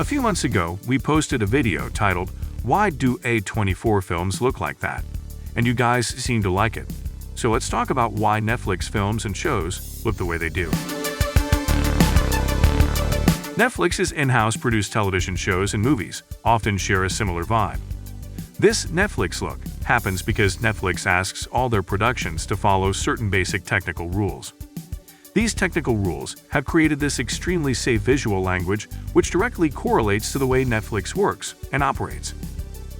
A few months ago, we posted a video titled, "Why do A24 films look like that?" And you guys seem to like it. So let's talk about why Netflix films and shows look the way they do. Netflix's in-house produced television shows and movies often share a similar vibe. This Netflix look happens because Netflix asks all their productions to follow certain basic technical rules. These technical rules have created this extremely safe visual language which directly correlates to the way Netflix works and operates.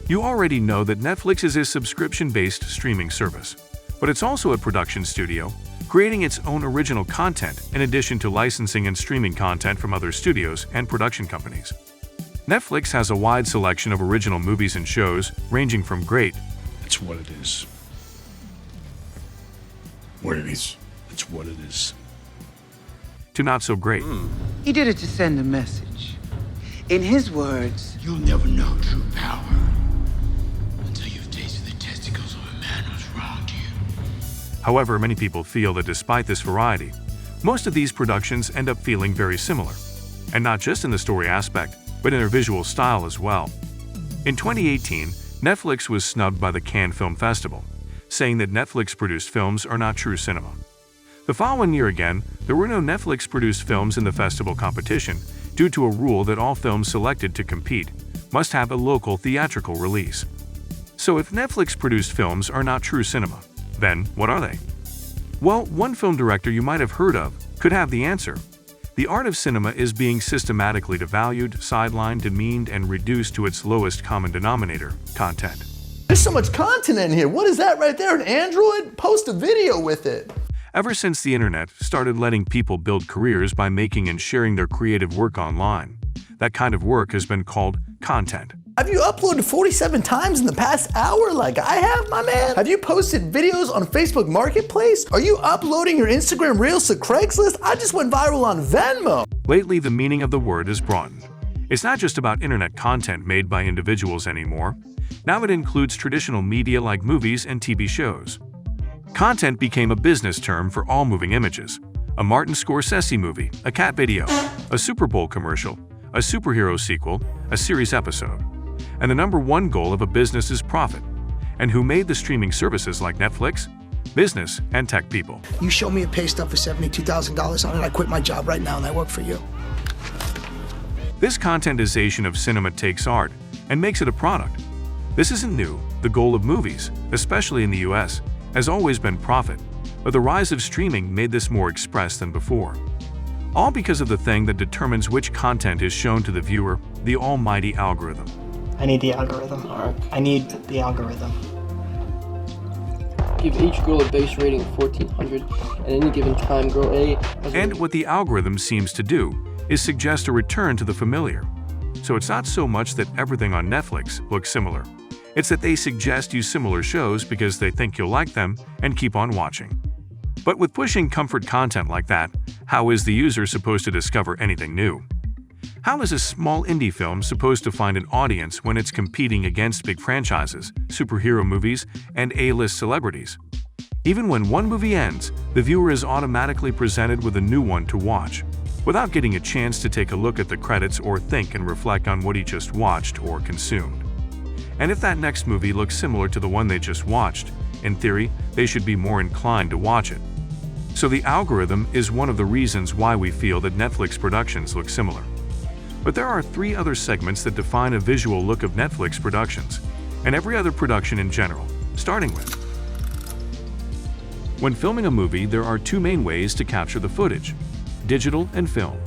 You already know that Netflix is a subscription-based streaming service, but it's also a production studio, creating its own original content in addition to licensing and streaming content from other studios and production companies. Netflix has a wide selection of original movies and shows, ranging from great, "It's what it is. What it is. It's what it is," to not so great. He did it to send a message. In his words, "You'll never know true power until you've tasted the testicles of a man who's wronged you." However, many people feel that despite this variety, most of these productions end up feeling very similar, and not just in the story aspect, but in their visual style as well. In 2018, Netflix was snubbed by the Cannes Film Festival, saying that Netflix-produced films are not true cinema. The following year again, there were no Netflix-produced films in the festival competition due to a rule that all films selected to compete must have a local theatrical release. So if Netflix-produced films are not true cinema, then what are they? Well, one film director you might have heard of could have the answer. The art of cinema is being systematically devalued, sidelined, demeaned, and reduced to its lowest common denominator, content. There's so much content in here. What is that right there, an Android? Post a video with it. Ever since the internet started letting people build careers by making and sharing their creative work online, that kind of work has been called content. Have you uploaded 47 times in the past hour like I have, my man? Have you posted videos on Facebook Marketplace? Are you uploading your Instagram Reels to Craigslist? I just went viral on Venmo. Lately, the meaning of the word has broadened. It's not just about internet content made by individuals anymore. Now it includes traditional media like movies and TV shows. Content became a business term for all moving images. A Martin Scorsese movie, a cat video, a Super Bowl commercial, a superhero sequel, a series episode. And the number one goal of a business is profit. And who made the streaming services like Netflix? Business and tech people. You show me a pay stub for $72,000 on it, I quit my job right now and I work for you. This contentization of cinema takes art and makes it a product. This isn't new. The goal of movies, especially in the US, has always been profit, but the rise of streaming made this more expressed than before. All because of the thing that determines which content is shown to the viewer, the almighty algorithm. I need the algorithm. I need the algorithm. Give each girl a base rating of 1400, at any given time girl A has And what the algorithm seems to do is suggest a return to the familiar. So it's not so much that everything on Netflix looks similar. It's that they suggest you similar shows because they think you'll like them and keep on watching. But with pushing comfort content like that, how is the user supposed to discover anything new? How is a small indie film supposed to find an audience when it's competing against big franchises, superhero movies, and A-list celebrities? Even when one movie ends, the viewer is automatically presented with a new one to watch, without getting a chance to take a look at the credits or think and reflect on what he just watched or consumed. And if that next movie looks similar to the one they just watched, in theory, they should be more inclined to watch it. So the algorithm is one of the reasons why we feel that Netflix productions look similar. But there are three other segments that define a visual look of Netflix productions, and every other production in general, starting with. When filming a movie, there are two main ways to capture the footage: digital and film.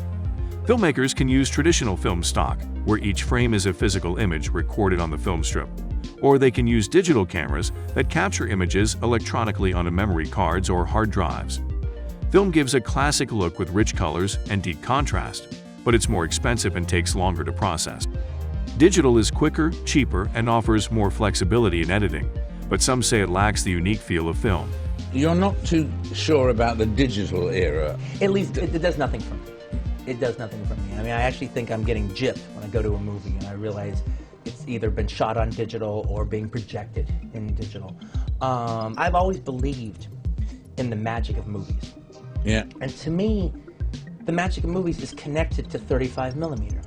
Filmmakers can use traditional film stock, where each frame is a physical image recorded on the film strip, or they can use digital cameras that capture images electronically onto memory cards or hard drives. Film gives a classic look with rich colors and deep contrast, but it's more expensive and takes longer to process. Digital is quicker, cheaper, and offers more flexibility in editing, but some say it lacks the unique feel of film. You're not too sure about the digital era? At least it does nothing for me. It does nothing for me. I mean, I actually think I'm getting gypped when I go to a movie and I realize it's either been shot on digital or being projected in digital. I've always believed in the magic of movies. Yeah. And to me, the magic of movies is connected to 35 millimeter.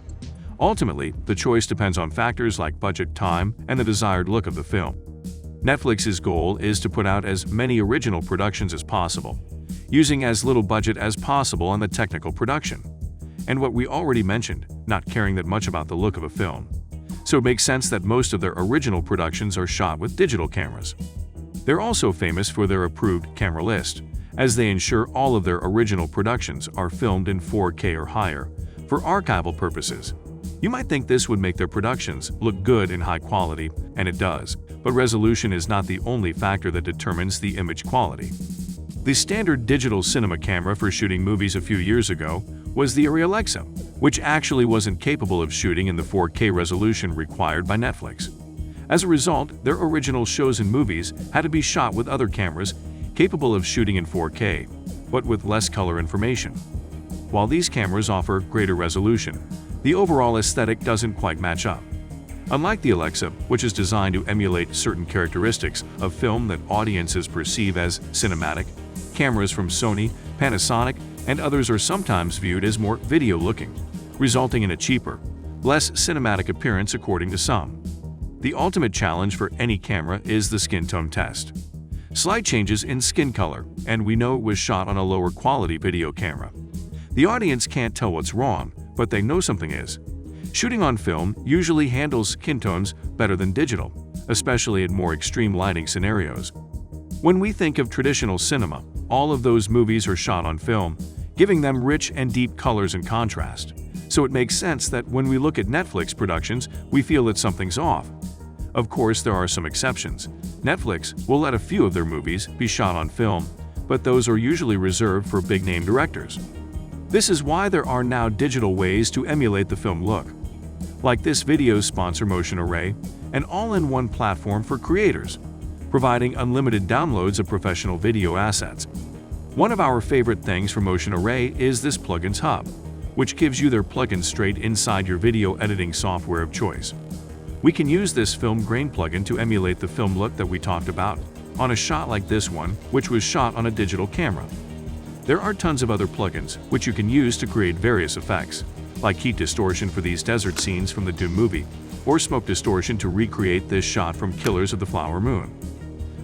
Ultimately, the choice depends on factors like budget, time, and the desired look of the film. Netflix's goal is to put out as many original productions as possible, using as little budget as possible on the technical production. And what we already mentioned, not caring that much about the look of a film. So it makes sense that most of their original productions are shot with digital cameras. They're also famous for their approved camera list, as they ensure all of their original productions are filmed in 4K or higher, for archival purposes. You might think this would make their productions look good in high quality, and it does, but resolution is not the only factor that determines the image quality. The standard digital cinema camera for shooting movies a few years ago was the Arri Alexa, which actually wasn't capable of shooting in the 4K resolution required by Netflix. As a result, their original shows and movies had to be shot with other cameras capable of shooting in 4K, but with less color information. While these cameras offer greater resolution, the overall aesthetic doesn't quite match up. Unlike the Alexa, which is designed to emulate certain characteristics of film that audiences perceive as cinematic, cameras from Sony, Panasonic, and others are sometimes viewed as more video-looking, resulting in a cheaper, less cinematic appearance according to some. The ultimate challenge for any camera is the skin tone test. Slight changes in skin color, and we know it was shot on a lower quality video camera. The audience can't tell what's wrong, but they know something is. Shooting on film usually handles skin tones better than digital, especially in more extreme lighting scenarios. When we think of traditional cinema, all of those movies are shot on film, giving them rich and deep colors and contrast. So it makes sense that when we look at Netflix productions, we feel that something's off. Of course, there are some exceptions. Netflix will let a few of their movies be shot on film, but those are usually reserved for big-name directors. This is why there are now digital ways to emulate the film look. Like this video's sponsor Motion Array, an all-in-one platform for creators, providing unlimited downloads of professional video assets. One of our favorite things from Motion Array is this Plugins Hub, which gives you their plugins straight inside your video editing software of choice. We can use this film grain plugin to emulate the film look that we talked about on a shot like this one, which was shot on a digital camera. There are tons of other plugins which you can use to create various effects, like heat distortion for these desert scenes from the Dune movie, or smoke distortion to recreate this shot from Killers of the Flower Moon.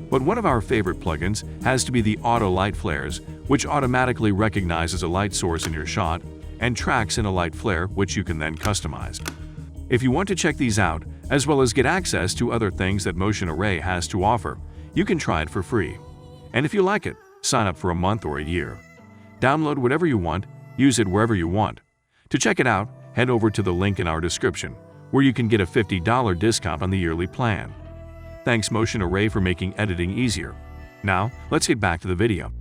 But one of our favorite plugins has to be the Auto Light Flares, which automatically recognizes a light source in your shot and tracks in a light flare which you can then customize. If you want to check these out, as well as get access to other things that Motion Array has to offer, you can try it for free. And if you like it, sign up for a month or a year. Download whatever you want, use it wherever you want. To check it out, head over to the link in our description, where you can get a $50 discount on the yearly plan. Thanks Motion Array for making editing easier. Now, let's get back to the video.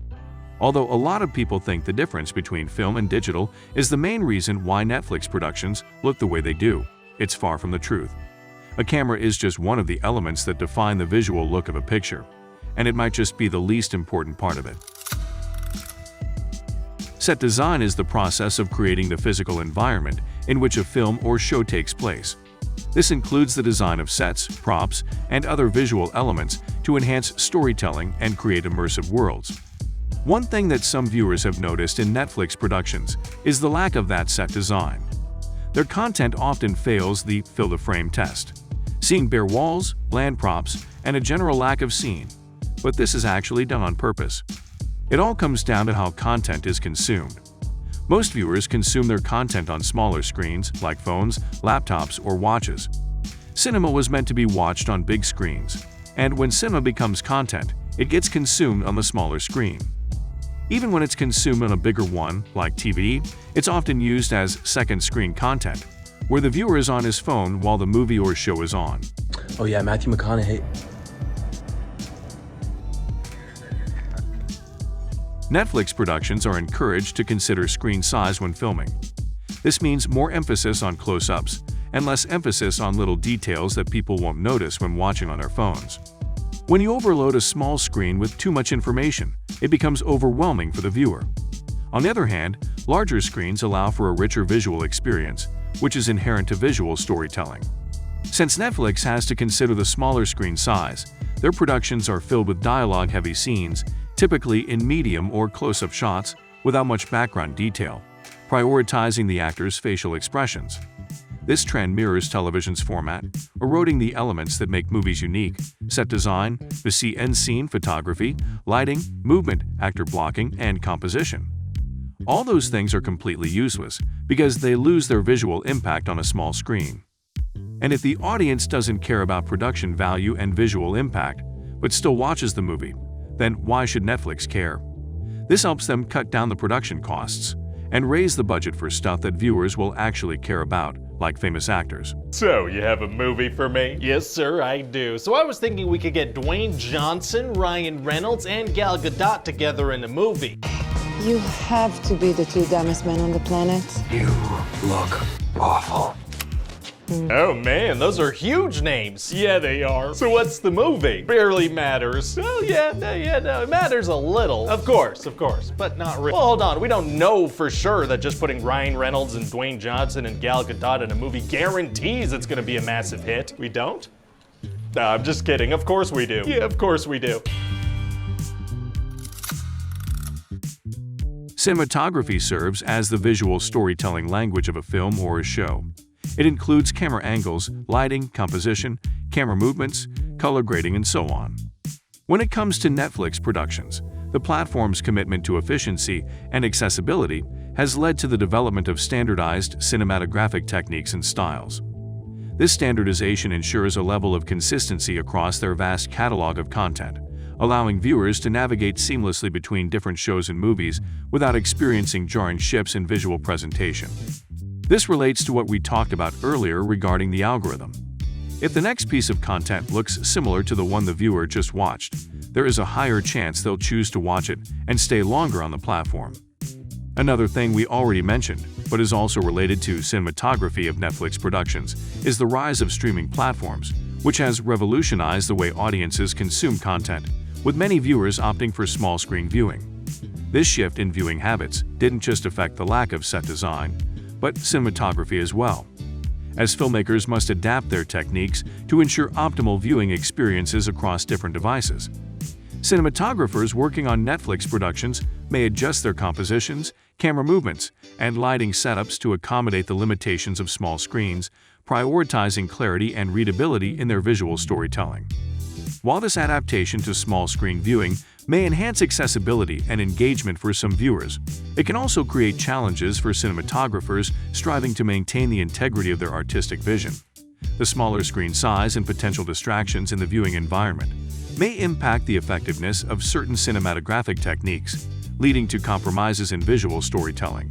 Although a lot of people think the difference between film and digital is the main reason why Netflix productions look the way they do, it's far from the truth. A camera is just one of the elements that define the visual look of a picture, and it might just be the least important part of it. Set design is the process of creating the physical environment in which a film or show takes place. This includes the design of sets, props, and other visual elements to enhance storytelling and create immersive worlds. One thing that some viewers have noticed in Netflix productions is the lack of that set design. Their content often fails the fill-the-frame test, seeing bare walls, bland props, and a general lack of scene. But this is actually done on purpose. It all comes down to how content is consumed. Most viewers consume their content on smaller screens, like phones, laptops, or watches. Cinema was meant to be watched on big screens, and when cinema becomes content, it gets consumed on the smaller screen. Even when it's consumed on a bigger one, like TV, it's often used as second screen content, where the viewer is on his phone while the movie or show is on. Oh yeah, Matthew McConaughey. Netflix productions are encouraged to consider screen size when filming. This means more emphasis on close-ups and less emphasis on little details that people won't notice when watching on their phones. When you overload a small screen with too much information, it becomes overwhelming for the viewer. On the other hand, larger screens allow for a richer visual experience, which is inherent to visual storytelling. Since Netflix has to consider the smaller screen size, their productions are filled with dialogue-heavy scenes, typically in medium or close-up shots without much background detail, prioritizing the actors' facial expressions. This trend mirrors television's format, eroding the elements that make movies unique: set design, the and scene photography, lighting, movement, actor blocking, and composition. All those things are completely useless because they lose their visual impact on a small screen. And if the audience doesn't care about production value and visual impact, but still watches the movie, then why should Netflix care? This helps them cut down the production costs and raise the budget for stuff that viewers will actually care about, like famous actors. So, you have a movie for me? Yes, sir, I do. So I was thinking we could get Dwayne Johnson, Ryan Reynolds, and Gal Gadot together in a movie. You have to be the two dumbest men on the planet. You look awful. Oh man, those are huge names. Yeah, they are. So what's the movie? Barely matters. Oh yeah, no, it matters a little. Of course, but not really. Well, hold on, we don't know for sure that just putting Ryan Reynolds and Dwayne Johnson and Gal Gadot in a movie guarantees it's gonna be a massive hit. We don't? No, I'm just kidding. Of course we do. Yeah, of course we do. Cinematography serves as the visual storytelling language of a film or a show. It includes camera angles, lighting, composition, camera movements, color grading, and so on. When it comes to Netflix productions, the platform's commitment to efficiency and accessibility has led to the development of standardized cinematographic techniques and styles. This standardization ensures a level of consistency across their vast catalog of content, allowing viewers to navigate seamlessly between different shows and movies without experiencing jarring shifts in visual presentation. This relates to what we talked about earlier regarding the algorithm. If the next piece of content looks similar to the one the viewer just watched, there is a higher chance they'll choose to watch it and stay longer on the platform. Another thing we already mentioned, but is also related to cinematography of Netflix productions, is the rise of streaming platforms, which has revolutionized the way audiences consume content, with many viewers opting for small-screen viewing. This shift in viewing habits didn't just affect the lack of set design, but cinematography as well, as filmmakers must adapt their techniques to ensure optimal viewing experiences across different devices. Cinematographers working on Netflix productions may adjust their compositions, camera movements, and lighting setups to accommodate the limitations of small screens, prioritizing clarity and readability in their visual storytelling. While this adaptation to small-screen viewing may enhance accessibility and engagement for some viewers, it can also create challenges for cinematographers striving to maintain the integrity of their artistic vision. The smaller screen size and potential distractions in the viewing environment may impact the effectiveness of certain cinematographic techniques, leading to compromises in visual storytelling,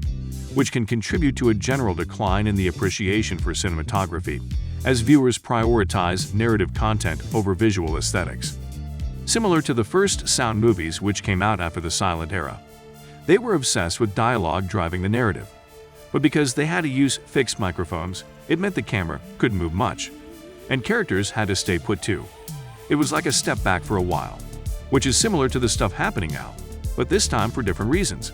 which can contribute to a general decline in the appreciation for cinematography, as viewers prioritize narrative content over visual aesthetics. Similar to the first sound movies which came out after the silent era, they were obsessed with dialogue driving the narrative. But because they had to use fixed microphones, it meant the camera couldn't move much, and characters had to stay put too. It was like a step back for a while, which is similar to the stuff happening now, but this time for different reasons.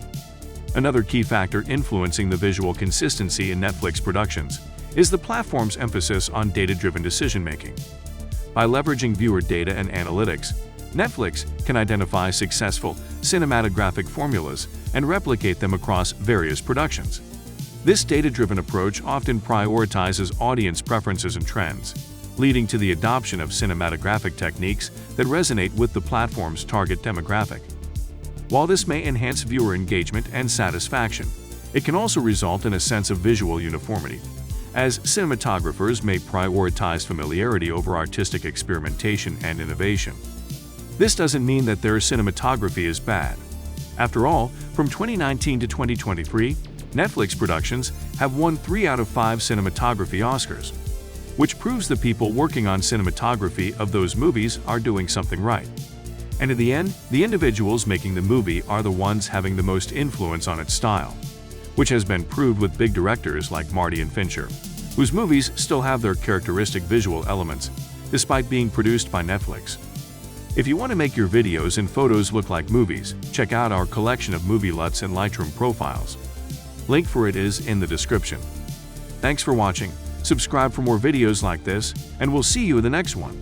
Another key factor influencing the visual consistency in Netflix productions is the platform's emphasis on data-driven decision-making. By leveraging viewer data and analytics, Netflix can identify successful cinematographic formulas and replicate them across various productions. This data-driven approach often prioritizes audience preferences and trends, leading to the adoption of cinematographic techniques that resonate with the platform's target demographic. While this may enhance viewer engagement and satisfaction, it can also result in a sense of visual uniformity, as cinematographers may prioritize familiarity over artistic experimentation and innovation. This doesn't mean that their cinematography is bad. After all, from 2019 to 2023, Netflix productions have won 3 out of 5 cinematography Oscars, which proves the people working on cinematography of those movies are doing something right. And in the end, the individuals making the movie are the ones having the most influence on its style, which has been proved with big directors like Marty and Fincher, whose movies still have their characteristic visual elements, despite being produced by Netflix. If you want to make your videos and photos look like movies, check out our collection of movie LUTs and Lightroom profiles. Link for it is in the description. Thanks for watching, subscribe for more videos like this, and we'll see you in the next one.